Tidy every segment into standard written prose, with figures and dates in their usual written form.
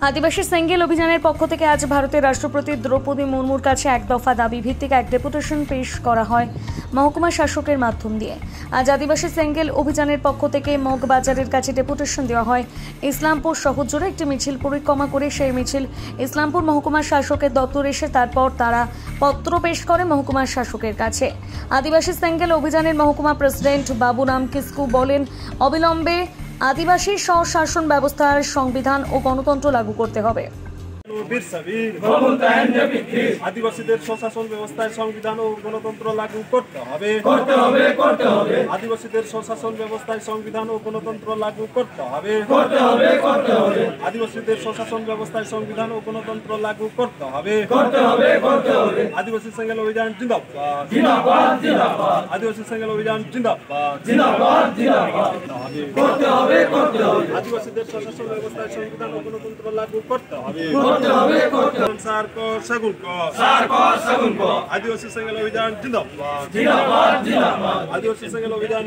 আদিবাসী সেঙ্গেল অভিযানের পক্ষ থেকে আজ ভারতের রাষ্ট্রপতি দ্রৌপদী মুর্মুর কাছে এক দফা দাবি ভিত্তিক এক ডেপুটেশন পেশ করা হয় মহকুমা শাসকের মাধ্যম দিয়ে। আজ আদিবাসী সেঙ্গেল অভিযানের পক্ষ থেকে মগবাজারের কাছে ডেপুটেশন দেওয়া হয়। ইসলামপুর শহর জুড়ে একটি মিছিল পরিক্রমা করে সেই মিছিল ইসলামপুর মহকুমা শাসকের দপ্তরে এসে তারপর তারা পত্র পেশ করে মহকুমা শাসকের কাছে। আদিবাসী সেঙ্গেল অভিযানের মহকুমা প্রেসিডেন্ট বাবুরাম কিসকু বলেন, অবিলম্বে আদিবাসী স্বশাসন ব্যবস্থার সংবিধান ও গণতন্ত্র লাগু করতে হবে। আদিবাসীদের স্বশাসন ব্যবস্থায় সংবিধান ও গণতন্ত্র লাগু করতে হবে। আদিবাসীদের স্বশাসন ব্যবস্থায় সংবিধান ও গণতন্ত্র লাগু করতে হবে। আদিবাসীদের স্বশাসন ব্যবস্থায় সংবিধান ও গণতন্ত্র লাগু করতে হবে। আদিবাসী সেঙ্গেল অভিযান জিন্দাবাদ। আদিবাসী সেঙ্গেল অভিযান জিন্দাবাদ। আদিবাসীদের স্বশাসন ব্যবস্থায় সংবিধান ও গণতন্ত্র লাগু করতে হবে। আদিবাসী সেঙ্গেল অভিযান জিন্দাবাদ। আদিবাসী সেঙ্গেল অভিযান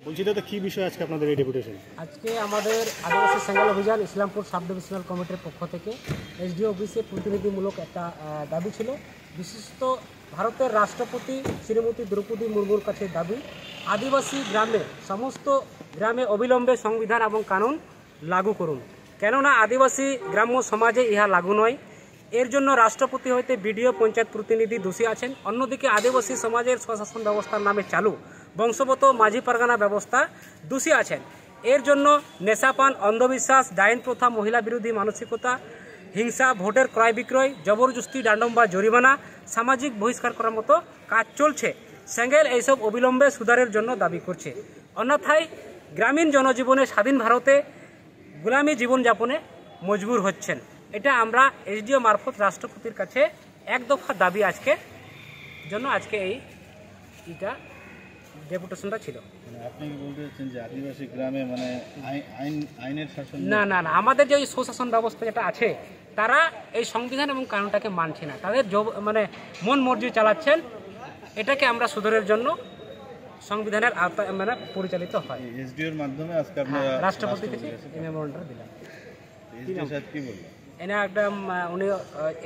বলছি দাদা, কি বিষয় আজকে আপনাদের এই ডেপুটেশন? আজকে আমাদের আদিবাসী সেঙ্গেল অভিযান ইসলামপুর সাব ডিভিশনাল কমিটির পক্ষ থেকে এসডিও অফিসে প্রতিনিধিমূলক একটা দাবি ছিল। বিশেষত ভারতের রাষ্ট্রপতি শ্রীমতী দ্রৌপদী মুর্মুর কাছে দাবি, আদিবাসী গ্রামে সমস্ত গ্রামে অবিলম্বে সংবিধান এবং কানুন লাগু করুন। কেননা আদিবাসী গ্রাম্য সমাজে ইহা লাগু নয়। এর জন্য রাষ্ট্রপতি হইতে বিডিও পঞ্চায়েত প্রতিনিধি দোষী আছেন। অন্যদিকে আদিবাসী সমাজের স্বশাসন ব্যবস্থার নামে চালু বংশগত মাঝি পারগানা ব্যবস্থা দোষী আছেন। এর জন্য নেশাপান, অন্ধবিশ্বাস, ডাইন প্রথা, মহিলা বিরোধী মানসিকতা, হিংসা, ভোটের ক্রয় বিক্রয়, জবরদস্তি, ডান্ডম বা জরিমানা, সামাজিক বহিষ্কার করার মতো কাজ চলছে। সেঙ্গেল এইসব অবিলম্বে সুধারের জন্য দাবি করছে। অন্যথায় গ্রামীণ জনজীবনে স্বাধীন ভারতে গোলামী জীবনযাপনে মজবুর হচ্ছেন। এটা আমরা এসডিও মারফত রাষ্ট্রপতির কাছে এক দফা দাবি আজকে এইটা ডেপুটেশনটা ছিল। আপনি বলতে চাচ্ছেন যে আদিবাসী গ্রামে মানে আইনের শাসন না, আমাদের যে স্বশাসন ব্যবস্থা যেটা আছে তারা এই সংবিধান এবং কানুনটাকে মানছে না, তাদের মানে মন মর্জি চালাচ্ছেন। এটাকে আমরা সুধারের জন্য সংবিধানের আওতায় মানে পরিচালিত হয়। এসডিওর মাধ্যমে আজকে আপনারা রাষ্ট্রপতির কাছে মেমোরেন্ডাম দিলাম। এসডিও সাহেব কি বললেন? এনে একদম উনি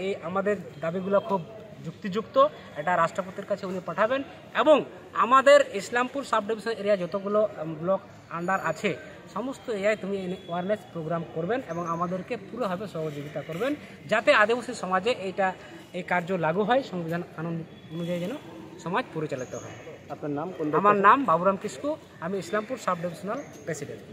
এই আমাদের দাবিগুলো খুব যুক্তিযুক্ত, এটা রাষ্ট্রপতির কাছে উনি পাঠাবেন এবং আমাদের ইসলামপুর সাব ডিভিশন এরিয়া যতগুলো ব্লক আন্ডার আছে সমস্ত এরিয়ায় তুমি অ্যাওয়ারনেস প্রোগ্রাম করবেন এবং আমাদেরকে পুরোভাবে সহযোগিতা করবেন যাতে আদিবাসী সমাজে এই কার্য লাগু হয়, সংবিধান কানুন অনুযায়ী যেন সমাজ পরিচালিত হয়। আপনার নাম? আমার নাম বাবুরাম কিসকু, আমি ইসলামপুর সাব ডিভিশনাল প্রেসিডেন্ট।